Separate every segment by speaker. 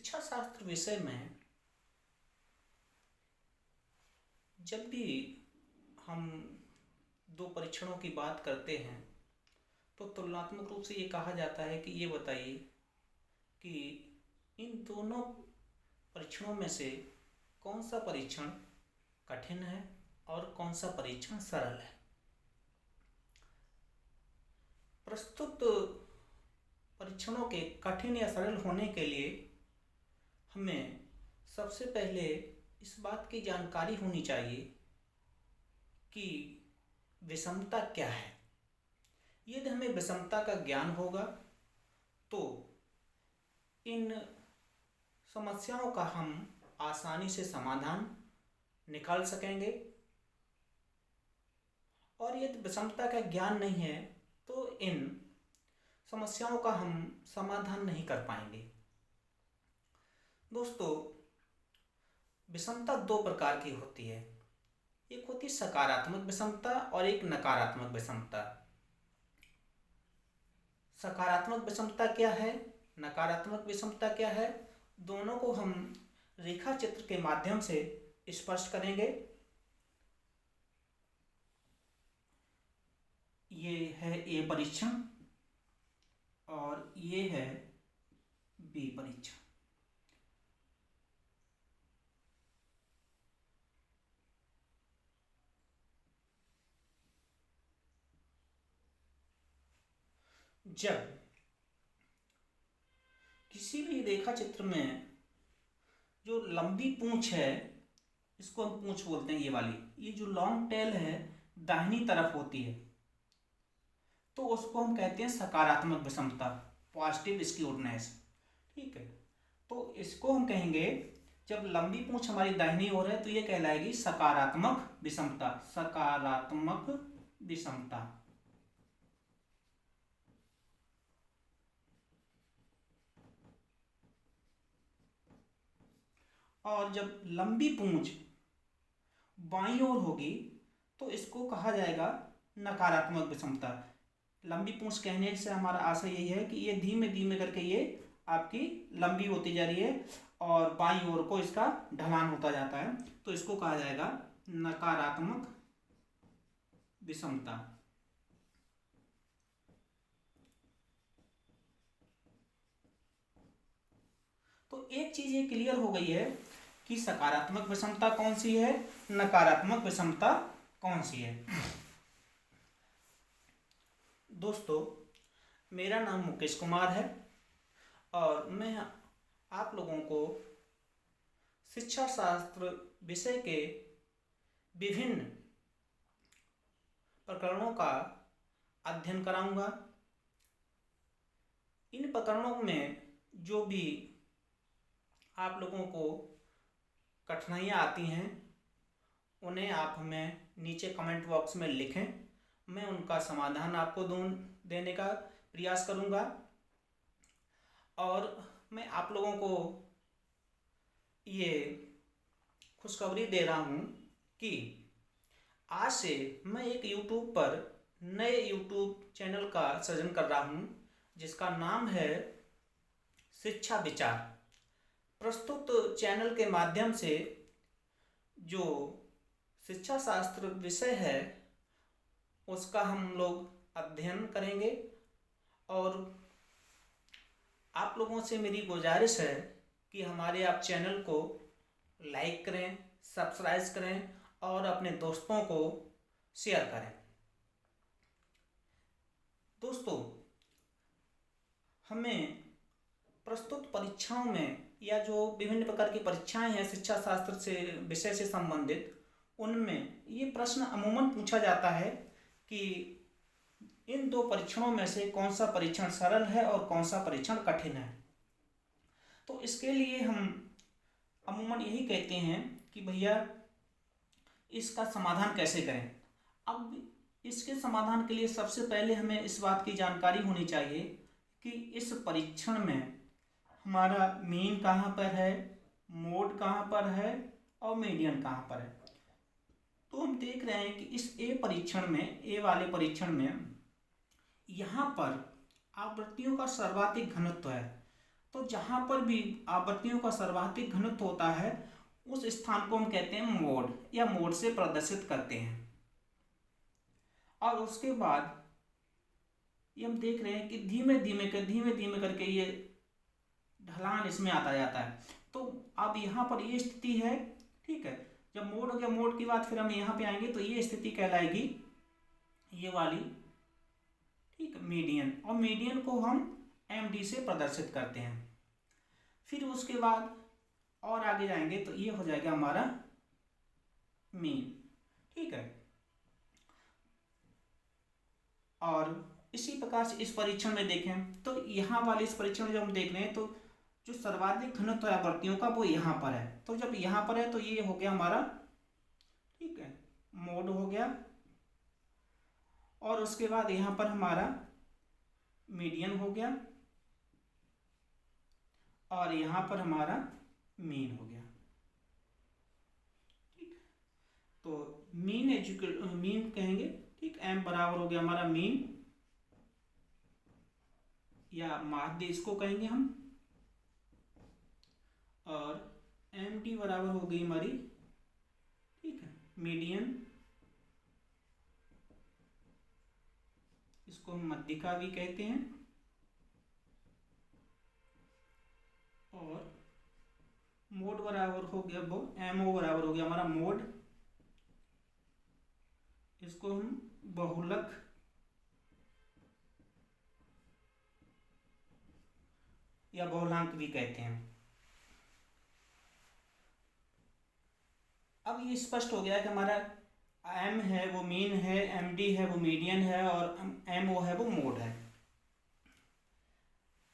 Speaker 1: शिक्षा शास्त्र विषय में जब भी हम दो परीक्षणों की बात करते हैं तो तुलनात्मक रूप से ये कहा जाता है कि ये बताइए कि इन दोनों परीक्षणों में से कौन सा परीक्षण कठिन है और कौन सा परीक्षण सरल है। प्रस्तुत परीक्षणों के कठिन या सरल होने के लिए हमें सबसे पहले इस बात की जानकारी होनी चाहिए कि विषमता क्या है। यदि हमें विषमता का ज्ञान होगा तो इन समस्याओं का हम आसानी से समाधान निकाल सकेंगे, और यदि विषमता का ज्ञान नहीं है तो इन समस्याओं का हम समाधान नहीं कर पाएंगे। दोस्तों, विषमता दो प्रकार की होती है। एक होती है सकारात्मक विषमता और एक नकारात्मक विषमता। सकारात्मक विषमता क्या है, नकारात्मक विषमता क्या है, दोनों को हम रेखा चित्र के माध्यम से स्पष्ट करेंगे। ये है ए परीक्षण और ये है बी परीक्षण। जब किसी भी रेखा चित्र में जो लंबी पूंछ है, इसको हम पूंछ बोलते हैं, ये वाली, ये जो लॉन्ग टेल है दाहिनी तरफ होती है, तो उसको हम कहते हैं सकारात्मक विषमता, पॉजिटिव स्क्यूडनेस। ठीक है, तो इसको हम कहेंगे जब लंबी पूंछ हमारी दाहिनी ओर है तो ये कहलाएगी सकारात्मक विषमता, सकारात्मक विषमता। और जब लंबी पूंछ बाईं ओर होगी तो इसको कहा जाएगा नकारात्मक विषमता। लंबी पूंछ कहने से हमारा आशय यही है कि ये धीमे धीमे करके ये आपकी लंबी होती जा रही है और बाईं ओर को इसका ढलान होता जाता है, तो इसको कहा जाएगा नकारात्मक विषमता। तो एक चीज ये क्लियर हो गई है कि सकारात्मक विषमता कौन सी है, नकारात्मक विषमता कौन सी है। दोस्तों, मेरा नाम मुकेश कुमार है और मैं आप लोगों को शिक्षा शास्त्र विषय के विभिन्न प्रकरणों का अध्ययन कराऊंगा। इन प्रकरणों में जो भी आप लोगों को कठिनाइयाँ आती हैं उन्हें आप हमें नीचे कमेंट बॉक्स में लिखें, मैं उनका समाधान आपको देने का प्रयास करूंगा। और मैं आप लोगों को ये खुशखबरी दे रहा हूँ कि आज से मैं एक यूट्यूब पर नए यूट्यूब चैनल का सृजन कर रहा हूँ जिसका नाम है शिक्षा विचार। प्रस्तुत चैनल के माध्यम से जो शिक्षा शास्त्र विषय है उसका हम लोग अध्ययन करेंगे, और आप लोगों से मेरी गुजारिश है कि हमारे आप चैनल को लाइक करें, सब्सक्राइब करें और अपने दोस्तों को शेयर करें। दोस्तों, हमें प्रस्तुत परीक्षाओं में या जो विभिन्न प्रकार की परीक्षाएं हैं शिक्षा शास्त्र से विषय से संबंधित, उनमें ये प्रश्न अमूमन पूछा जाता है कि इन दो परीक्षणों में से कौन सा परीक्षण सरल है और कौन सा परीक्षण कठिन है। तो इसके लिए हम अमूमन यही कहते हैं कि भैया इसका समाधान कैसे करें। अब इसके समाधान के लिए सबसे पहले हमें इस बात की जानकारी होनी चाहिए कि इस परीक्षण में हमारा मीन कहाँ पर है, मोड कहाँ पर है और मीडियन कहाँ पर है। तो हम देख रहे हैं कि इस ए वाले परीक्षण में यहाँ पर आवृत्तियों का सर्वाधिक घनत्व है। तो जहाँ पर भी आवृत्तियों का सर्वाधिक घनत्व होता है उस स्थान को हम कहते हैं मोड या मोड से प्रदर्शित करते हैं। और उसके बाद ये हम देख रहे हैं कि धीमे धीमे करके ये ढलान इसमें आता जाता है। तो अब यहाँ पर ये स्थिति है, ठीक है। जब मोड हो गया, मोड के बाद फिर हम यहाँ पे आएंगे तो ये स्थिति कहलाएगी ये वाली, ठीक है, मीडियन। और मीडियन को हम MD से प्रदर्शित करते हैं। फिर उसके बाद और आगे जाएंगे तो ये हो जाएगा हमारा मीन, ठीक है। और इसी प्रकार से इस परीक्षण में देखें तो यहाँ वाले इस परीक्षण में जब हम देख रहे हैं तो जो सर्वाधिक घनत्व आवृत्तियों का वो यहाँ पर है। तो जब यहाँ पर है तो ये हो गया हमारा, ठीक है, मोड हो गया। और उसके बाद यहाँ पर हमारा मीडियन हो गया और यहाँ पर हमारा मीन हो गया, ठीक। तो मीन कहेंगे, ठीक। M बराबर हो गया हमारा मीन या माध्य इसको कहेंगे हम। और MD बराबर हो गई हमारी, ठीक है, मीडियन, इसको हम मध्यिका भी कहते हैं। और मोड बराबर हो गया वो MO बराबर हो गया हमारा मोड, इसको हम बहुलक या बहुलांक भी कहते हैं। अब ये स्पष्ट हो गया कि हमारा M है वो मीन है, MD है वो मीडियन है और MO है वो मोड है।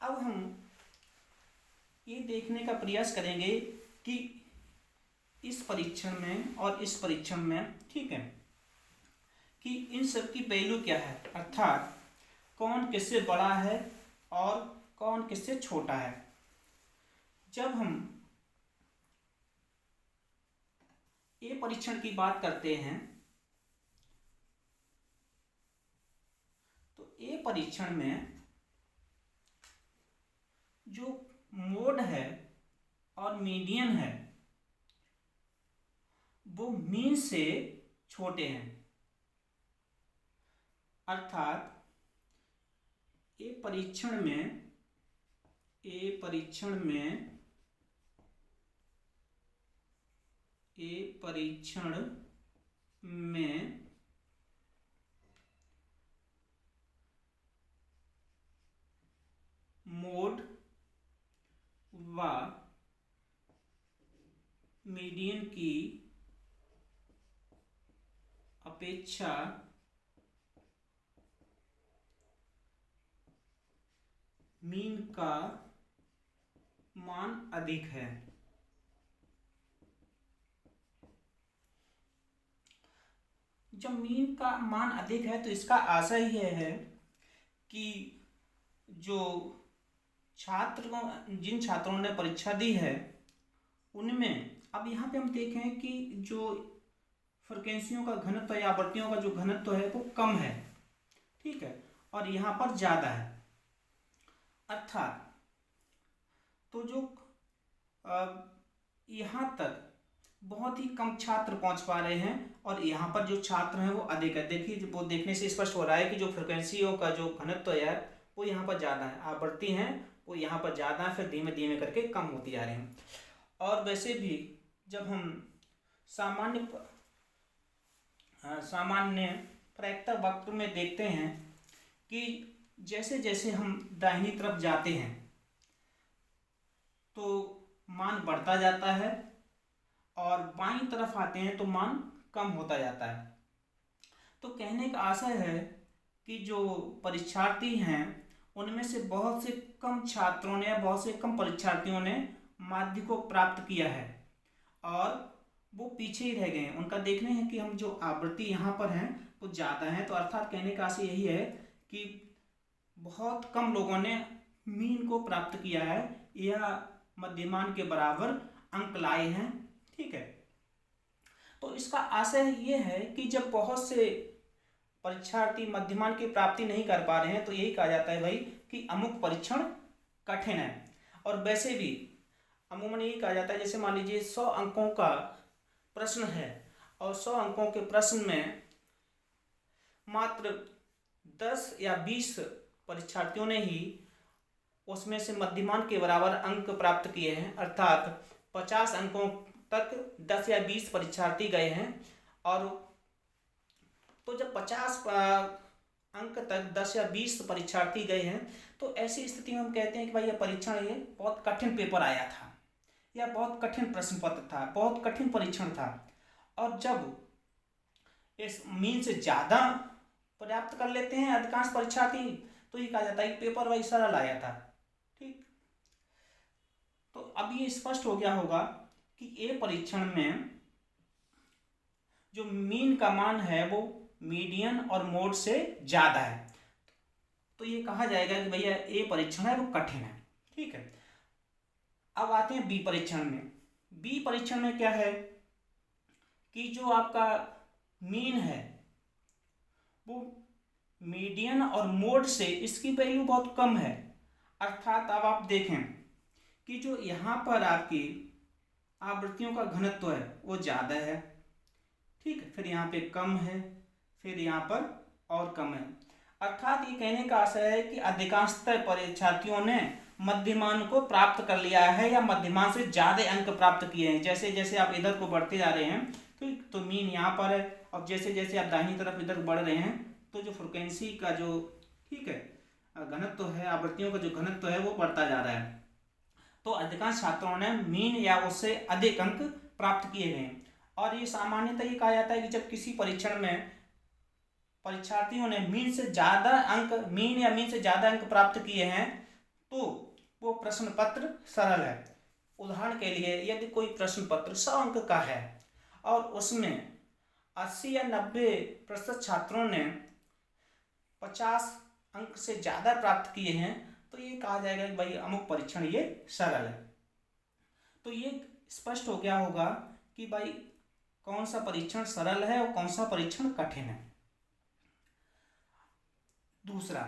Speaker 1: अब हम ये देखने का प्रयास करेंगे कि इस परीक्षण में और इस परीक्षण में, ठीक है, कि इन सब की वैल्यू क्या है, अर्थात कौन किससे बड़ा है और कौन किससे छोटा है। जब हम ये परीक्षण की बात करते हैं तो ये परीक्षण में जो मोड है और मीडियन है वो मीन से छोटे हैं। अर्थात ये परीक्षण में मोड व मीडियन की अपेक्षा मीन का मान अधिक है। जब मीन का मान अधिक है तो इसका आशय यह है कि जो जिन छात्रों ने परीक्षा दी है उनमें, अब यहाँ पे हम देखें कि जो फ्रिक्वेंसियों का घनत्व या आवृत्तियों का जो घनत्व है वो कम है, ठीक है, और यहाँ पर ज़्यादा है। अर्थात तो जो यहाँ तक बहुत ही कम छात्र पहुँच पा रहे हैं और यहाँ पर जो छात्र हैं वो अधिक है। देखिए वो देखने से स्पष्ट हो रहा है कि जो फ्रिक्वेंसियों का जो घनत्व है वो यहाँ पर ज़्यादा है, आवृत्ति हैं वो यहाँ पर ज़्यादा है, फिर धीमे धीमे करके कम होती जा रही हैं। और वैसे भी जब हम सामान्य प्रायिकता वक्र में देखते हैं कि जैसे जैसे हम दाहिनी तरफ जाते हैं तो मान बढ़ता जाता है और बाईं तरफ आते हैं तो मान कम होता जाता है। तो कहने का आशय है कि जो परीक्षार्थी हैं उनमें से बहुत से कम छात्रों ने, बहुत से कम परीक्षार्थियों ने माध्य को प्राप्त किया है और वो पीछे ही रह गए हैं। उनका देखना है कि हम जो आवृत्ति यहाँ पर हैं वो ज़्यादा हैं। तो अर्थात कहने का आशय यही है कि बहुत कम लोगों ने मीन को प्राप्त किया है या मध्यमान के बराबर अंक लाए हैं, ठीक है। तो इसका आशय ये है कि जब बहुत से परीक्षार्थी मध्यमान की प्राप्ति नहीं कर पा रहे हैं तो यही कहा जाता है भाई कि अमुक परीक्षण कठिन है। और वैसे भी अमूमन यही कहा जाता है, जैसे मान लीजिए 100 अंकों का प्रश्न है और 100 अंकों के प्रश्न में मात्र 10 या 20 परीक्षार्थियों ने ही उसमें से मध्यमान के बराबर अंक प्राप्त किए हैं, अर्थात 50 अंकों तक 10 या 20 परीक्षार्थी गए हैं। और तो जब 50 अंक तक 10 या 20 परीक्षार्थी गए हैं तो ऐसी स्थिति में हम कहते हैं कि भाई ये परीक्षण, ये बहुत कठिन पेपर आया था या बहुत कठिन प्रश्न पत्र था, बहुत कठिन परीक्षण था। और जब इस मीन से ज़्यादा प्राप्त कर लेते हैं अधिकांश परीक्षार्थी तो ये कहा जाता है कि पेपर वही सरल आया था। ठीक, तो अब ये स्पष्ट हो गया होगा कि ए परीक्षण में जो मीन का मान है वो मीडियन और मोड से ज़्यादा है, तो ये कहा जाएगा कि भैया ए परीक्षण है वो कठिन है। ठीक है, अब आते हैं बी परीक्षण में। बी परीक्षण में क्या है कि जो आपका मीन है वो मीडियन और मोड से इसकी वैल्यू बहुत कम है, अर्थात अब आप देखें कि जो यहाँ पर आपकी आवृत्तियों का घनत्व है वो ज़्यादा है। ठीक है, फिर यहाँ पे कम है, फिर यहाँ पर और कम है, अर्थात ये कहने का आशय है कि अधिकांशतः परीक्षार्थियों ने मध्यमान को प्राप्त कर लिया है या मध्यमान से ज़्यादा अंक प्राप्त किए हैं। जैसे जैसे आप इधर को बढ़ते जा रहे हैं तो मीन यहाँ पर है, और जैसे जैसे आप दाहिनी तरफ इधर बढ़ रहे हैं तो जो फ्रिक्वेंसी का जो, ठीक है, घनत्व है, आवृत्तियों का जो घनत्व है वो बढ़ता जा रहा है। तो अधिकांश छात्रों ने मीन या उससे अधिक अंक प्राप्त किए गए। और ये सामान्यतः ये कहा जाता है कि जब किसी परीक्षण में परीक्षार्थियों ने मीन से ज़्यादा अंक, मीन या मीन से ज़्यादा अंक प्राप्त किए हैं तो वो प्रश्न पत्र सरल है। उदाहरण के लिए यदि कोई प्रश्न पत्र 100 अंक का है और उसमें 80 या 90% छात्रों ने 50 अंक से ज़्यादा प्राप्त किए हैं तो ये कहा जाएगा कि भाई अमुक परीक्षण ये सरल है। तो ये स्पष्ट हो गया होगा कि भाई कौन सा परीक्षण सरल है और कौन सा परीक्षण कठिन है। दूसरा,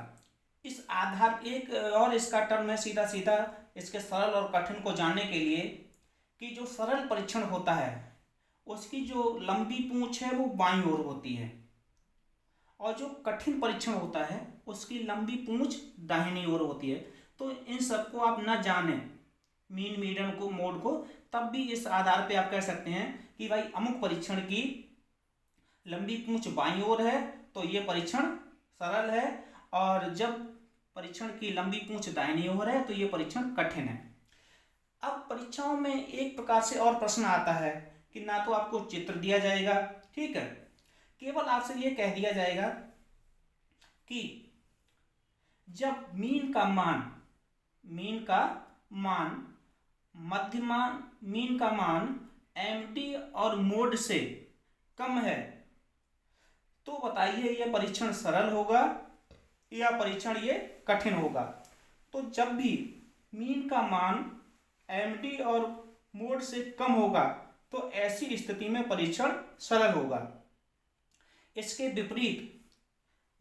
Speaker 1: इस आधार एक और इसका टर्म है सीधा सीधा इसके सरल और कठिन को जानने के लिए कि जो सरल परीक्षण होता है उसकी जो लंबी पूंछ है वो बाईं ओर होती है और जो कठिन परीक्षण होता है उसकी लंबी पूंछ दाहिनी ओर होती है। तो इन सबको आप न जाने, मीन, मीडियन को, मोड को, तब भी इस आधार पे आप कह सकते हैं कि भाई अमुक परीक्षण की लंबी पूंछ बाईं ओर है तो ये परीक्षण सरल है, और जब परीक्षण की लंबी पूंछ दाहिनी ओर है तो ये परीक्षण कठिन है। अब परीक्षाओं में एक प्रकार से और प्रश्न आता है कि ना तो आपको चित्र दिया जाएगा, ठीक है, केवल आपसे ये कह दिया जाएगा कि जब मीन का मान मध्यमान, मीन का मान एमडी और मोड से कम है तो बताइए ये परीक्षण सरल होगा या परीक्षण ये कठिन होगा। तो जब भी मीन का मान एमडी और मोड से कम होगा तो ऐसी स्थिति में परीक्षण सरल होगा। इसके विपरीत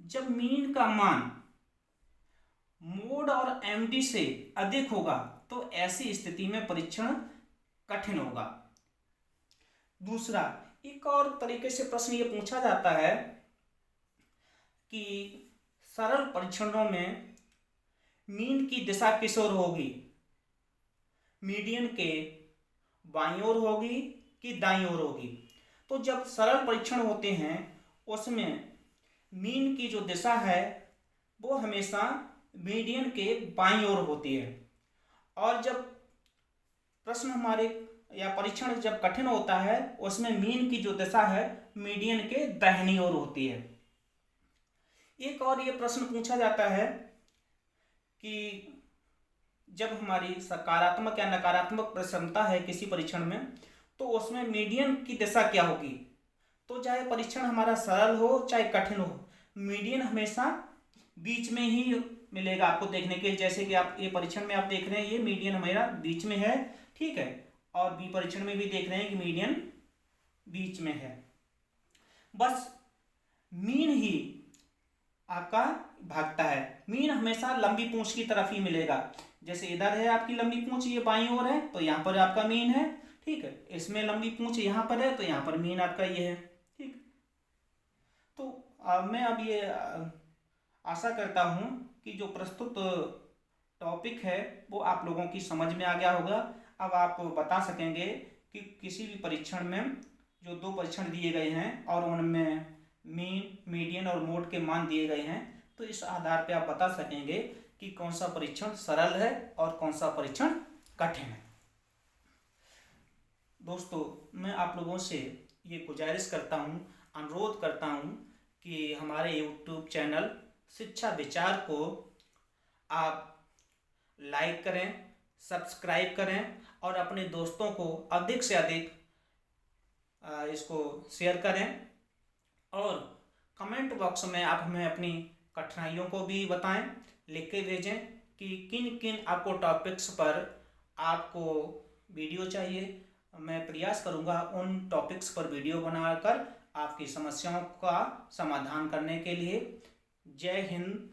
Speaker 1: जब मीन का मान मोड और एमडी से अधिक होगा तो ऐसी स्थिति में परीक्षण कठिन होगा। दूसरा, एक और तरीके से प्रश्न ये पूछा जाता है कि सरल परीक्षणों में मीन की दिशा किस ओर होगी, मीडियन के बाईं ओर होगी कि दाईं ओर होगी। तो जब सरल परीक्षण होते हैं उसमें मीन की जो दिशा है वो हमेशा मीडियन के बाईं ओर होती है, और जब प्रश्न हमारे या परीक्षण जब कठिन होता है उसमें मीन की जो दिशा है मीडियन के दाहिनी ओर होती है। एक और ये प्रश्न पूछा जाता है कि जब हमारी सकारात्मक या नकारात्मक प्रसन्नता है किसी परीक्षण में तो उसमें मीडियन की दिशा क्या होगी। तो चाहे परीक्षण हमारा सरल हो चाहे कठिन हो, मीडियन हमेशा बीच में ही मिलेगा आपको देखने के। जैसे कि आप ये परीक्षण में आप देख रहे हैं ये मीडियन हमारा बीच में है, ठीक है, और बी परीक्षण में भी देख रहे हैं कि मीडियन बीच में है। बस मीन ही आपका भागता है। मीन हमेशा लंबी पूंछ की तरफ ही मिलेगा। जैसे इधर है आपकी लंबी पूंछ, ये बाईं ओर है, तो यहाँ पर आपका मीन है। ठीक है, इसमें लंबी पूंछ यहाँ पर है, तो यहाँ पर मीन आपका ये है। ठीक, तो मैं अब ये आशा करता हूँ कि जो प्रस्तुत टॉपिक है वो आप लोगों की समझ में आ गया होगा। अब आप बता सकेंगे कि किसी भी परीक्षण में जो 2 परीक्षण दिए गए हैं और उनमें मीन, मीडियन और मोड के मान दिए गए हैं, तो इस आधार पे आप बता सकेंगे कि कौन सा परीक्षण सरल है और कौन सा परीक्षण कठिन है। दोस्तों, मैं आप लोगों से ये गुजारिश करता हूँ, अनुरोध करता हूँ कि हमारे YouTube चैनल शिक्षा विचार को आप लाइक करें, सब्सक्राइब करें और अपने दोस्तों को अधिक से अधिक इसको शेयर करें। और कमेंट बॉक्स में आप हमें अपनी कठिनाइयों को भी बताएं, लिख के भेजें कि किन किन आपको टॉपिक्स पर आपको वीडियो चाहिए। मैं प्रयास करूंगा उन टॉपिक्स पर वीडियो बनाकर आपकी समस्याओं का समाधान करने के लिए। जय हिंद,